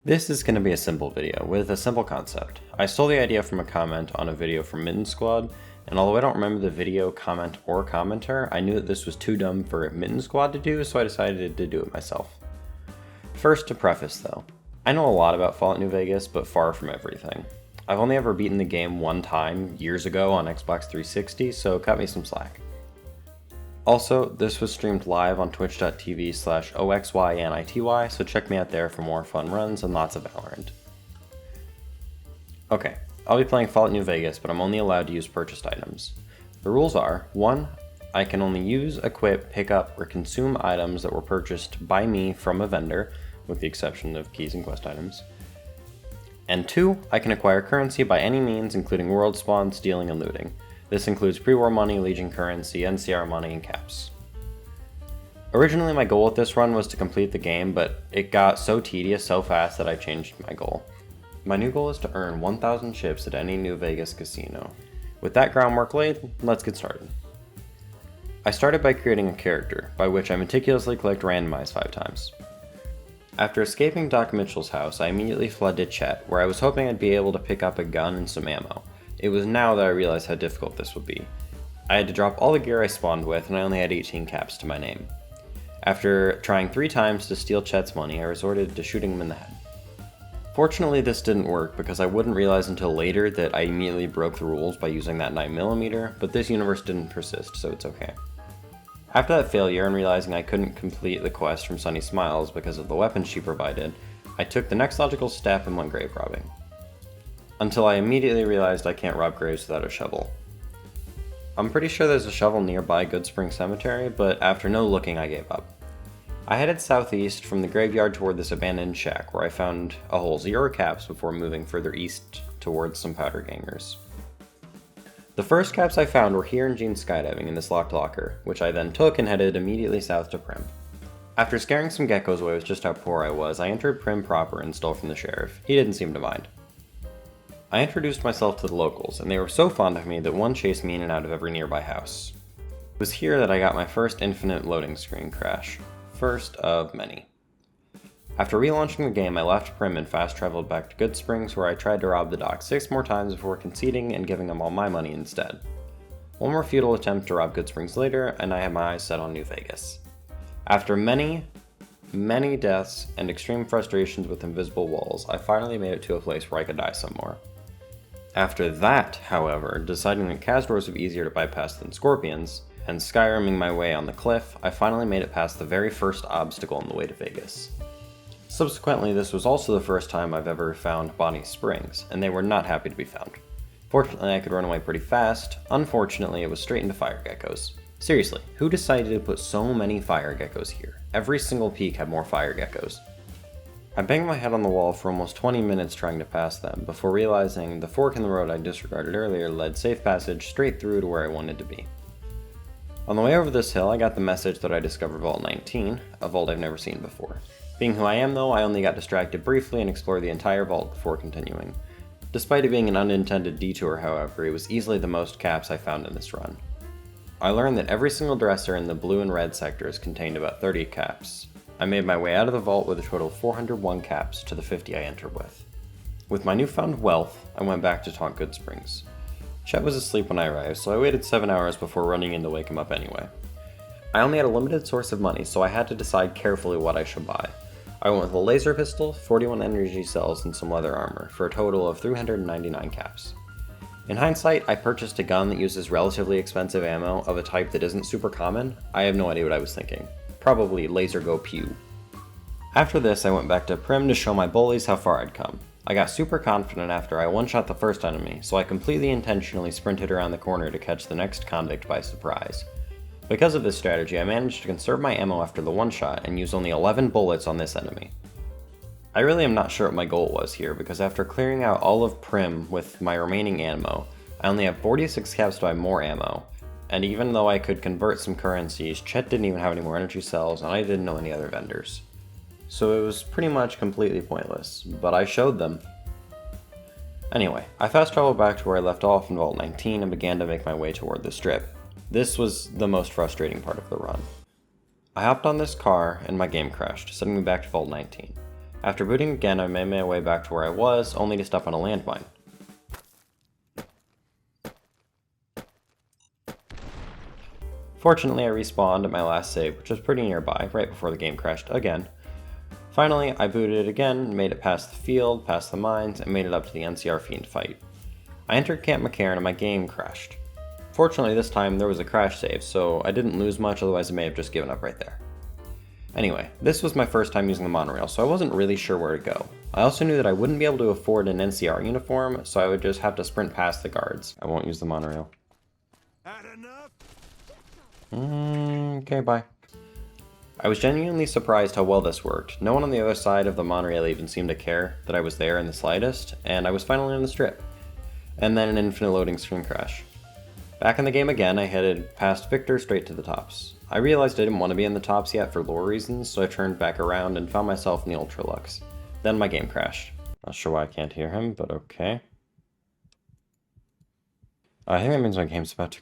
This is going to be a simple video with a simple concept. I stole the idea from a comment on a video from Mitten Squad, and although I don't remember the video, comment, or commenter, I knew that this was too dumb for Mitten Squad to do, so I decided to do it myself. First, to preface though, I know a lot about Fallout New Vegas, but far from everything. I've only ever beaten the game one time, years ago on Xbox 360, so cut me some slack. Also, this was streamed live on twitch.tv/oxynity, so check me out there for more fun runs and lots of Valorant. Okay, I'll be playing Fallout New Vegas, but I'm only allowed to use purchased items. The rules are, 1. I can only use, equip, pick up, or consume items that were purchased by me from a vendor, with the exception of keys and quest items. And 2. I can acquire currency by any means, including world spawn, stealing, and looting. This includes pre-war money, Legion currency, NCR money, and caps. Originally my goal with this run was to complete the game, but it got so tedious so fast that I changed my goal. My new goal is to earn 1,000 chips at any New Vegas casino. With that groundwork laid, let's get started. I started by creating a character, by which I meticulously clicked randomize 5 times. After escaping Doc Mitchell's house, I immediately fled to Chet, where I was hoping I'd be able to pick up a gun and some ammo. It was now that I realized how difficult this would be. I had to drop all the gear I spawned with, and I only had 18 caps to my name. After trying 3 times to steal Chet's money, I resorted to shooting him in the head. Fortunately, this didn't work because I wouldn't realize until later that I immediately broke the rules by using that 9mm, but this universe didn't persist, so it's okay. After that failure and realizing I couldn't complete the quest from Sunny Smiles because of the weapons she provided, I took the next logical step and went grave robbing. Until I immediately realized I can't rob graves without a shovel. I'm pretty sure there's a shovel nearby Goodspring Cemetery, but after no looking I gave up. I headed southeast from the graveyard toward this abandoned shack where I found a whole 0 caps before moving further east towards some powder gangers. The first caps I found were here in Gene's skydiving in this locked locker, which I then took and headed immediately south to Prim. After scaring some geckos away with just how poor I was, I entered Prim proper and stole from the sheriff. He didn't seem to mind. I introduced myself to the locals, and they were so fond of me that one chased me in and out of every nearby house. It was here that I got my first infinite loading screen crash. First of many. After relaunching the game, I left Prim and fast traveled back to Good Springs, where I tried to rob the doc 6 more times before conceding and giving them all my money instead. One more futile attempt to rob Good Springs later, and I had my eyes set on New Vegas. After many deaths and extreme frustrations with invisible walls, I finally made it to a place where I could die some more. After that, however, deciding that Casdors were easier to bypass than Scorpions, and Skyriming my way on the cliff, I finally made it past the very first obstacle on the way to Vegas. Subsequently, this was also the first time I've ever found Bonnie Springs, and they were not happy to be found. Fortunately, I could run away pretty fast. Unfortunately, it was straight into fire geckos. Seriously, who decided to put so many fire geckos here? Every single peak had more fire geckos. I banged my head on the wall for almost 20 minutes trying to pass them, before realizing the fork in the road I disregarded earlier led safe passage straight through to where I wanted to be. On the way over this hill, I got the message that I discovered Vault 19, a vault I've never seen before. Being who I am though, I only got distracted briefly and explored the entire vault before continuing. Despite it being an unintended detour, however, it was easily the most caps I found in this run. I learned that every single dresser in the blue and red sectors contained about 30 caps. I made my way out of the vault with a total of 401 caps to the 50 I entered with. With my newfound wealth, I went back to taunt Good Springs. Chet was asleep when I arrived, so I waited 7 hours before running in to wake him up anyway. I only had a limited source of money, so I had to decide carefully what I should buy. I went with a laser pistol, 41 energy cells, and some leather armor, for a total of 399 caps. In hindsight, I purchased a gun that uses relatively expensive ammo of a type that isn't super common. I have no idea what I was thinking. Probably Laser Go Pew. After this, I went back to Prim to show my bullies how far I'd come. I got super confident after I one-shot the first enemy, so I completely intentionally sprinted around the corner to catch the next convict by surprise. Because of this strategy, I managed to conserve my ammo after the one-shot and use only 11 bullets on this enemy. I really am not sure what my goal was here, because after clearing out all of Prim with my remaining ammo, I only have 46 caps to buy more ammo, and even though I could convert some currencies, Chet didn't even have any more energy cells, and I didn't know any other vendors. So it was pretty much completely pointless, but I showed them. Anyway, I fast traveled back to where I left off in Vault 19 and began to make my way toward the strip. This was the most frustrating part of the run. I hopped on this car and my game crashed, sending me back to Vault 19. After booting again, I made my way back to where I was, only to step on a landmine. Fortunately, I respawned at my last save, which was pretty nearby, right before the game crashed again. Finally, I booted it again, made it past the field, past the mines, and made it up to the NCR Fiend fight. I entered Camp McCarran and my game crashed. Fortunately, this time there was a crash save, so I didn't lose much, otherwise I may have just given up right there. Anyway, this was my first time using the monorail, so I wasn't really sure where to go. I also knew that I wouldn't be able to afford an NCR uniform, so I would just have to sprint past the guards. I won't use the monorail. Had enough? Okay, bye. I was genuinely surprised how well this worked. No one on the other side of the monorail even seemed to care that I was there in the slightest, and I was finally on the strip. And then an infinite loading screen crash. Back in the game again, I headed past Victor straight to the tops. I realized I didn't want to be in the tops yet for lore reasons, so I turned back around and found myself in the Ultra Lux. Then my game crashed. Not sure why I can't hear him, but okay. I think that means my game's about to...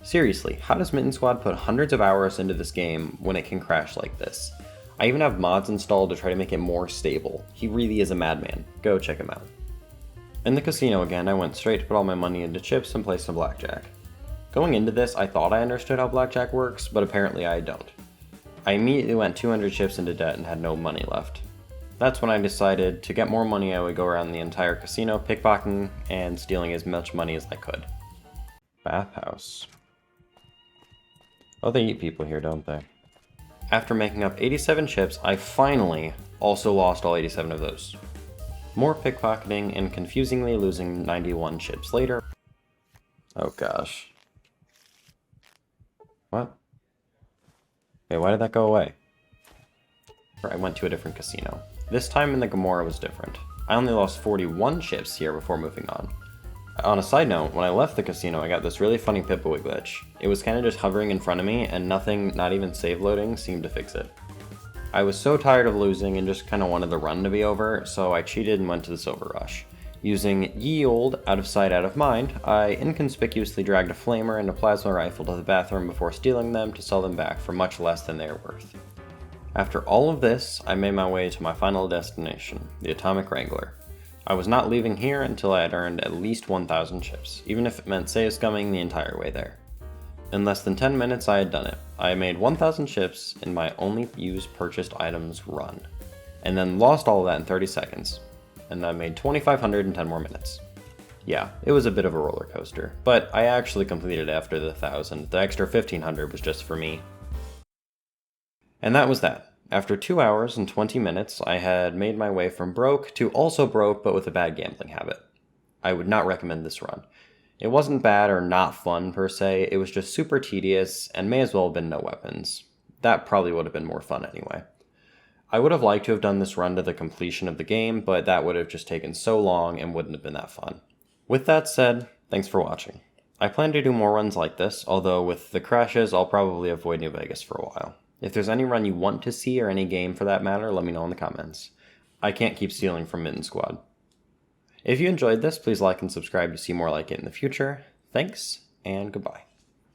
Seriously, how does Mitten Squad put hundreds of hours into this game when it can crash like this? I even have mods installed to try to make it more stable. He really is a madman. Go check him out. In the casino again, I went straight to put all my money into chips and play some blackjack. Going into this, I thought I understood how blackjack works, but apparently I don't. I immediately went 200 chips into debt and had no money left. That's when I decided to get more money I would go around the entire casino pickpocketing and stealing as much money as I could. Bathhouse. Oh, they eat people here, don't they? After making up 87 chips, I finally also lost all 87 of those. More pickpocketing and confusingly losing 91 chips later. Oh gosh. What? Wait, why did that go away? I went to a different casino. This time in the Gamora was different. I only lost 41 chips here before moving on. On a side note, when I left the casino, I got this really funny Pip-Boy glitch. It was kind of just hovering in front of me, and nothing, not even save loading, seemed to fix it. I was so tired of losing and just kind of wanted the run to be over, so I cheated and went to the Silver Rush. Using ye olde out of sight, out of mind, I inconspicuously dragged a flamer and a plasma rifle to the bathroom before stealing them to sell them back for much less than they are worth. After all of this, I made my way to my final destination, the Atomic Wrangler. I was not leaving here until I had earned at least 1,000 chips, even if it meant scumming the entire way there. In less than 10 minutes I had done it. I made 1,000 chips in my only used purchased items run, and then lost all of that in 30 seconds, and I made 2,500 in 10 more minutes. Yeah, it was a bit of a roller coaster, but I actually completed after the 1,000. The extra 1,500 was just for me. And that was that. After 2 hours and 20 minutes, I had made my way from broke to also broke but with a bad gambling habit. I would not recommend this run. It wasn't bad or not fun per se, it was just super tedious and may as well have been no weapons. That probably would have been more fun anyway. I would have liked to have done this run to the completion of the game, but that would have just taken so long and wouldn't have been that fun. With that said, thanks for watching. I plan to do more runs like this, although with the crashes I'll probably avoid New Vegas for a while. If there's any run you want to see, or any game for that matter, let me know in the comments. I can't keep stealing from Mitten Squad. If you enjoyed this, please like and subscribe to see more like it in the future. Thanks, and goodbye.